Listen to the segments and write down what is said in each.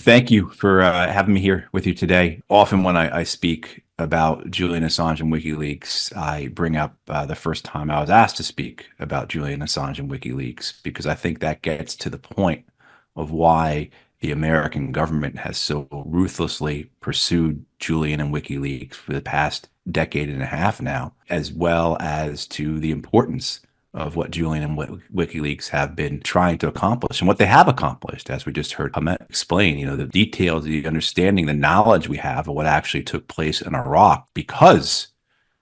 Thank you for having me here with you today. Often when I speak about Julian Assange and WikiLeaks, I bring up the first time I was asked to speak about Julian Assange and WikiLeaks, because I think that gets to the point of why the American government has so ruthlessly pursued Julian and WikiLeaks for the past decade and a half now, as well as to the importance of what Julian and WikiLeaks have been trying to accomplish and what they have accomplished, as we just heard Hamit explain, the details, the understanding, the knowledge we have of what actually took place in Iraq because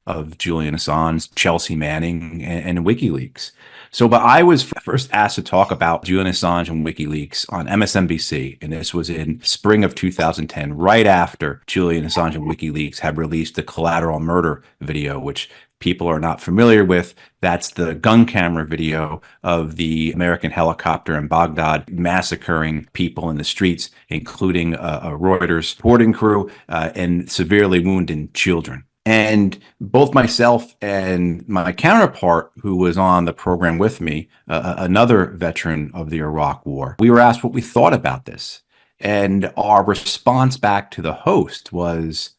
of Julian Assange, Chelsea Manning, and WikiLeaks. But I was first asked to talk about Julian Assange and WikiLeaks on MSNBC, and this was in spring of 2010, right after Julian Assange and WikiLeaks had released the collateral murder video, which people are not familiar with. That's the gun camera video of the American helicopter in Baghdad massacring people in the streets, including a Reuters reporting crew and severely wounding children. And both myself and my counterpart, who was on the program with me, another veteran of the Iraq War, we were asked what we thought about this. And our response back to the host was,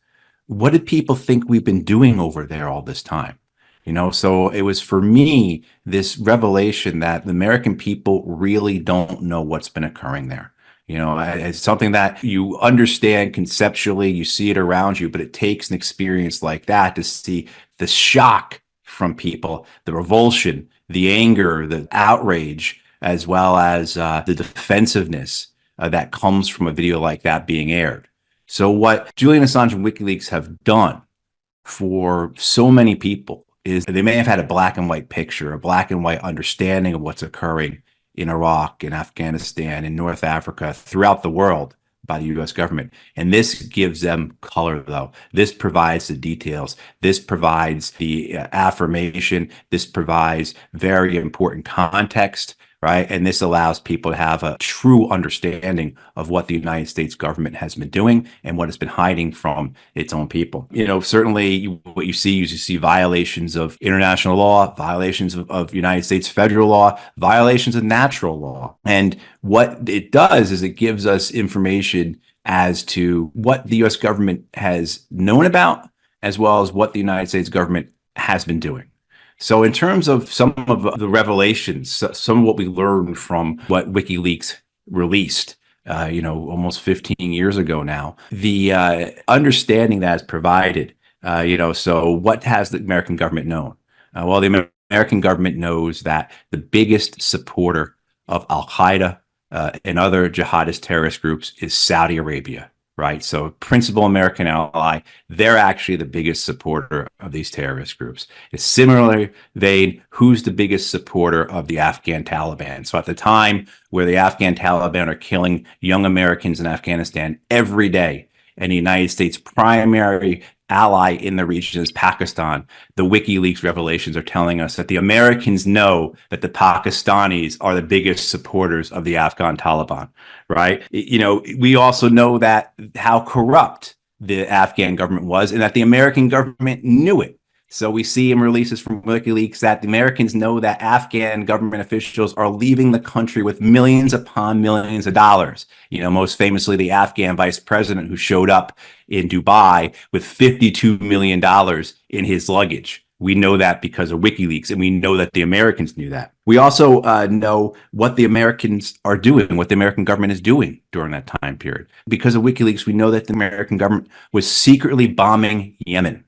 what did people think we've been doing over there all this time? So it was, for me, this revelation that the American people really don't know what's been occurring there. It's something that you understand conceptually, you see it around you, but it takes an experience like that to see the shock from people, the revulsion, the anger, the outrage, as well as the defensiveness that comes from a video like that being aired. So what Julian Assange and WikiLeaks have done for so many people is they may have had a black and white picture, a black and white understanding of what's occurring in Iraq, in Afghanistan, in North Africa, throughout the world by the U.S. government. And this gives them color, though. This provides the details. This provides the affirmation. This provides very important context, right? And this allows people to have a true understanding of what the United States government has been doing and what it's been hiding from its own people. Certainly what you see violations of international law, violations of United States federal law, violations of natural law. And what it does is it gives us information as to what the U.S. government has known about, as well as what the United States government has been doing. So in terms of some of the revelations, some of what we learned from what WikiLeaks released, almost 15 years ago now, the understanding that is provided, so what has the American government known? Well, the American government knows that the biggest supporter of Al-Qaeda and other jihadist terrorist groups is Saudi Arabia. Right. So principal American ally, they're actually the biggest supporter of these terrorist groups. It's similarly vein, who's the biggest supporter of the Afghan Taliban? So at the time where the Afghan Taliban are killing young Americans in Afghanistan every day, and the United States' primary ally in the region is Pakistan, the WikiLeaks revelations are telling us that the Americans know that the Pakistanis are the biggest supporters of the Afghan Taliban, right? We also know that how corrupt the Afghan government was and that the American government knew it. So we see in releases from WikiLeaks that the Americans know that Afghan government officials are leaving the country with millions upon millions of dollars. Most famously, the Afghan vice president who showed up in Dubai with $52 million in his luggage. We know that because of WikiLeaks, and we know that the Americans knew that. We also know what the Americans are doing, what the American government is doing during that time period. Because of WikiLeaks, we know that the American government was secretly bombing Yemen.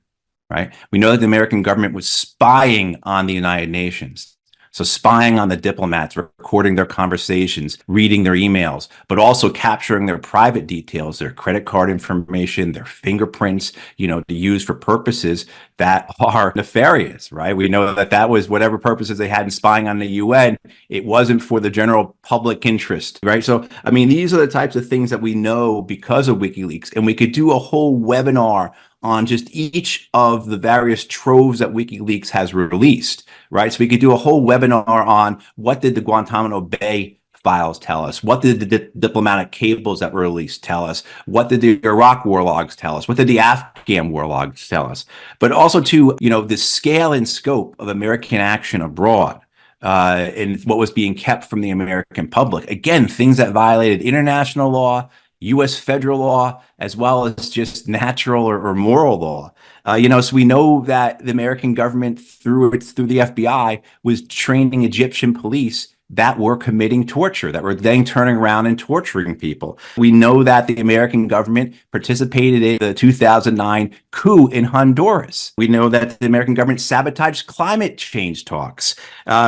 Right? We know that the American government was spying on the United Nations. So spying on the diplomats, recording their conversations, reading their emails, but also capturing their private details, their credit card information, their fingerprints, to use for purposes that are nefarious, right? We know that that was whatever purposes they had in spying on the UN. It wasn't for the general public interest, right? So, these are the types of things that we know because of WikiLeaks. And we could do a whole webinar on just each of the various troves that WikiLeaks has released, right? So we could do a whole webinar on what did the Guantanamo Bay files tell us? What did the diplomatic cables that were released tell us? What did the Iraq war logs tell us? What did the Afghan war logs tell us? But also to, the scale and scope of American action abroad. And what was being kept from the American public. Again, things that violated international law, U.S. federal law, as well as just natural or moral law. So we know that the American government, through the FBI, was training Egyptian police that were committing torture, that were then turning around and torturing people. We know that the American government participated in the 2009 coup in Honduras. We know that the American government sabotaged climate change talks.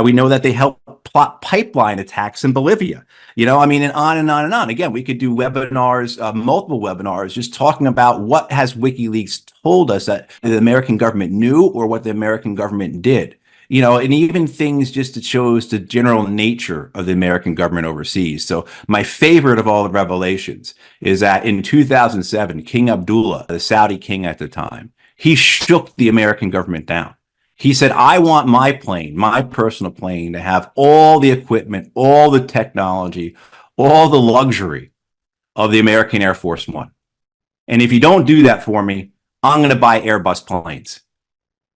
We know that they helped plot pipeline attacks in Bolivia. And on and on and on. Again, we could do webinars, multiple webinars, just talking about what has WikiLeaks told us that the American government knew or what the American government did. And even things just that shows the general nature of the American government overseas. So my favorite of all the revelations is that in 2007, King Abdullah, the Saudi king at the time, he shook the American government down. He said, I want my plane, my personal plane, to have all the equipment, all the technology, all the luxury of the American Air Force One. And if you don't do that for me, I'm going to buy Airbus planes.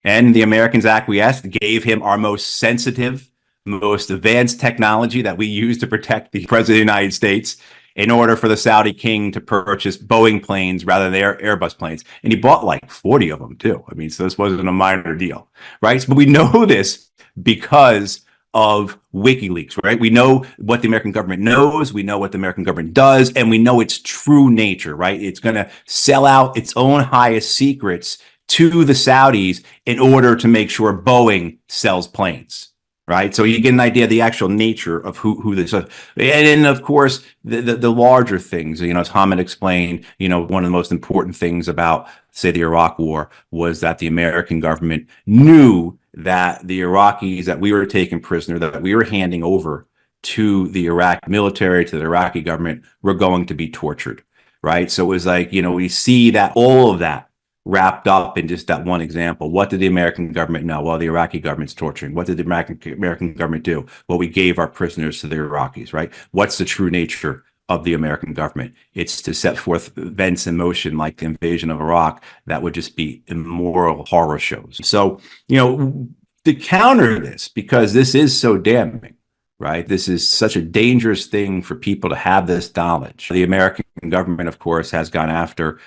And the Americans acquiesced, gave him our most sensitive, most advanced technology that we use to protect the President of the United States in order for the Saudi king to purchase Boeing planes rather than Airbus planes. And he bought like 40 of them too. So this wasn't a minor deal, right? But we know this because of WikiLeaks, right? We know what the American government knows, we know what the American government does, and we know its true nature, right? It's going to sell out its own highest secrets to the Saudis in order to make sure Boeing sells planes, right? So you get an idea of the actual nature of who this is. And then, of course, the larger things, as Hamit explained, one of the most important things about, say, the Iraq War was that the American government knew that the Iraqis that we were taking prisoner, that we were handing over to the Iraq military, to the Iraqi government, were going to be tortured, right? So it was like, we see that all of that wrapped up in just that one example. What did the American government know? Well, the Iraqi government's torturing. What did the American government do? Well, we gave our prisoners to the Iraqis, right? What's the true nature of the American government? It's to set forth events in motion like the invasion of Iraq that would just be immoral horror shows. So, to counter this, because this is so damning, right? This is such a dangerous thing for people to have this knowledge. The American government, of course, has gone after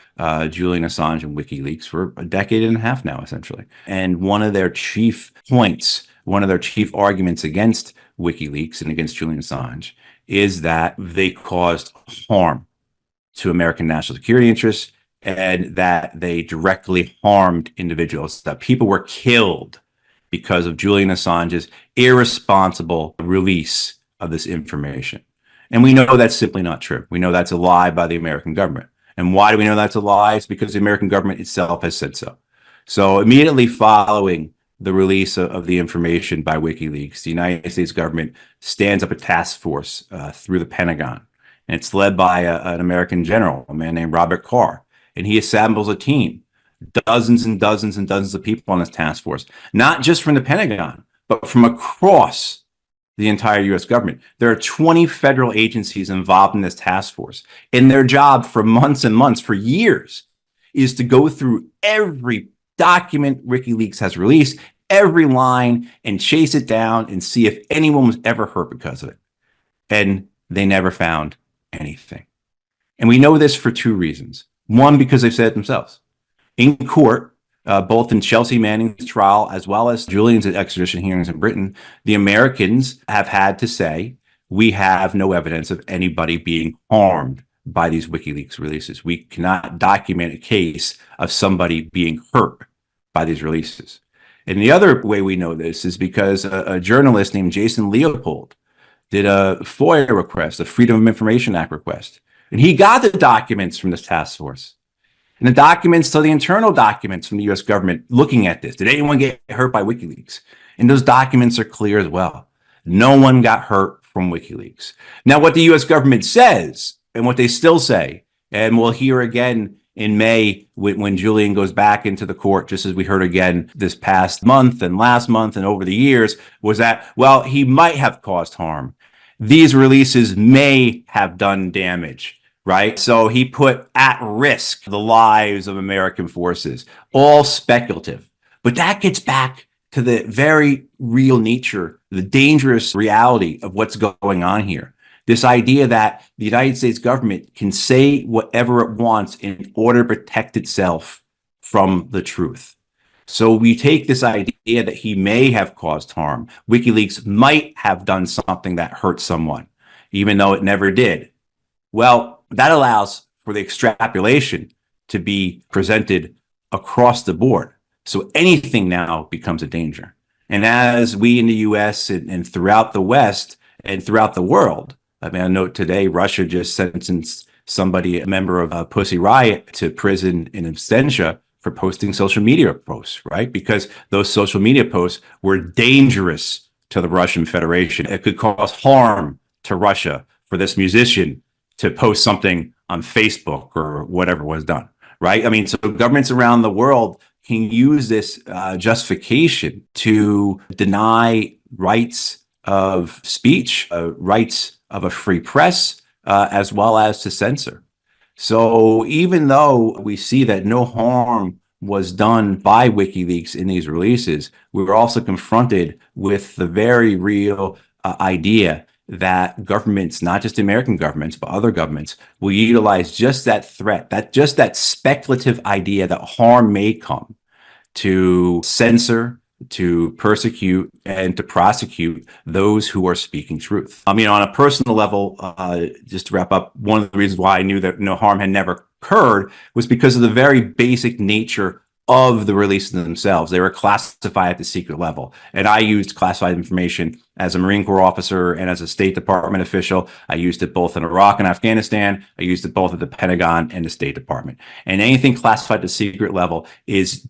Julian Assange and WikiLeaks for a decade and a half now, essentially. And one of their chief points, one of their chief arguments against WikiLeaks and against Julian Assange is that they caused harm to American national security interests and that they directly harmed individuals, that people were killed because of Julian Assange's irresponsible release of this information. And we know that's simply not true. We know that's a lie by the American government. And why do we know that's a lie? It's because the American government itself has said so. So immediately following the release of the information by WikiLeaks, the United States government stands up a task force through the Pentagon. And it's led by an American general, a man named Robert Carr. And he assembles a team, dozens and dozens and dozens of people on this task force, not just from the Pentagon, but from across the entire U.S. government. There are 20 federal agencies involved in this task force, and their job for months and months, for years, is to go through every document WikiLeaks has released, every line, and chase it down and see if anyone was ever hurt because of it. And they never found anything. And we know this for two reasons. One, because they've said it themselves. In court, both in Chelsea Manning's trial as well as Julian's extradition hearings in Britain, the Americans have had to say, we have no evidence of anybody being harmed by these WikiLeaks releases. We cannot document a case of somebody being hurt by these releases. And the other way we know this is because a journalist named Jason Leopold did a FOIA request, a Freedom of Information Act request, and he got the documents from this task force. And the documents, so the internal documents from the U.S. government looking at this. Did anyone get hurt by WikiLeaks? And those documents are clear as well. No one got hurt from WikiLeaks. Now, what the U.S. government says, and what they still say, and we'll hear again in May when Julian goes back into the court, just as we heard again this past month and last month and over the years, was that, well, he might have caused harm. These releases may have done damage. Right? So he put at risk the lives of American forces, all speculative. But that gets back to the very real nature, the dangerous reality of what's going on here. This idea that the United States government can say whatever it wants in order to protect itself from the truth. So we take this idea that he may have caused harm. WikiLeaks might have done something that hurt someone, even though it never did. Well, that allows for the extrapolation to be presented across the board. So anything now becomes a danger. And as we in the US and throughout the West and throughout the world, I mean, I note today Russia just sentenced somebody, a member of Pussy Riot, to prison in absentia for posting social media posts, right? Because those social media posts were dangerous to the Russian Federation. It could cause harm to Russia for this musician to post something on Facebook or whatever was done, right? I mean, so governments around the world can use this justification to deny rights of speech, rights of a free press, as well as to censor. So even though we see that no harm was done by WikiLeaks in these releases, we were also confronted with the very real idea that governments, not just American governments, but other governments, will utilize just that threat, that speculative idea that harm may come to censor, to persecute, and to prosecute those who are speaking truth. You know, on a personal level, just to wrap up, one of the reasons why I knew that no harm had never occurred was because of the very basic nature of the releases themselves. They were classified at the secret level. And I used classified information as a Marine Corps officer and as a State Department official. I used it both in Iraq and Afghanistan. I used it both at the Pentagon and the State Department. And anything classified at the secret level is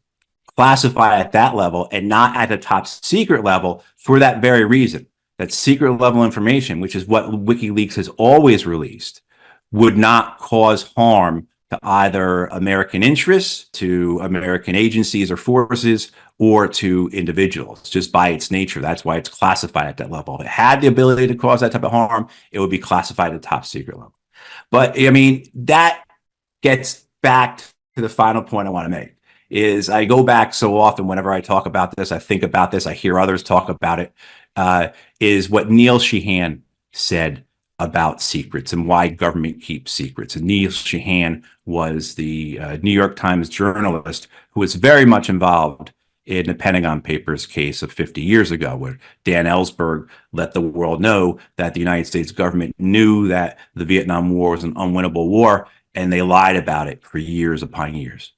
classified at that level and not at the top secret level for that very reason. That secret level information, which is what WikiLeaks has always released, would not cause harm to either American interests, to American agencies or forces, or to individuals, just by its nature. That's why it's classified at that level. If it had the ability to cause that type of harm, it would be classified at the top secret level. But I mean, that gets back to the final point I want to make. Is I go back so often whenever I talk about this, I think about this, I hear others talk about it, is what Neil Sheehan said about secrets and why government keeps secrets. And Neil Sheehan was the New York Times journalist who was very much involved in the Pentagon Papers case of 50 years ago, where Dan Ellsberg let the world know that the United States government knew that the Vietnam War was an unwinnable war, and they lied about it for years upon years.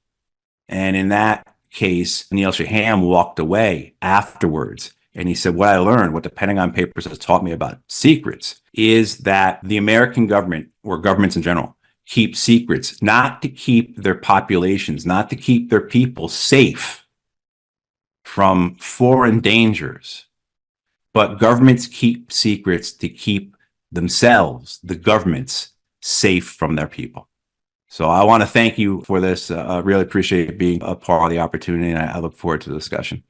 And in that case, Neil Sheehan walked away afterwards. And he said, what I learned, what the Pentagon Papers has taught me about secrets, is that the American government, or governments in general, keep secrets, not to keep their populations, not to keep their people safe from foreign dangers, but governments keep secrets to keep themselves, the governments, safe from their people. So I want to thank you for this. I really appreciate being a part of the opportunity, and I look forward to the discussion.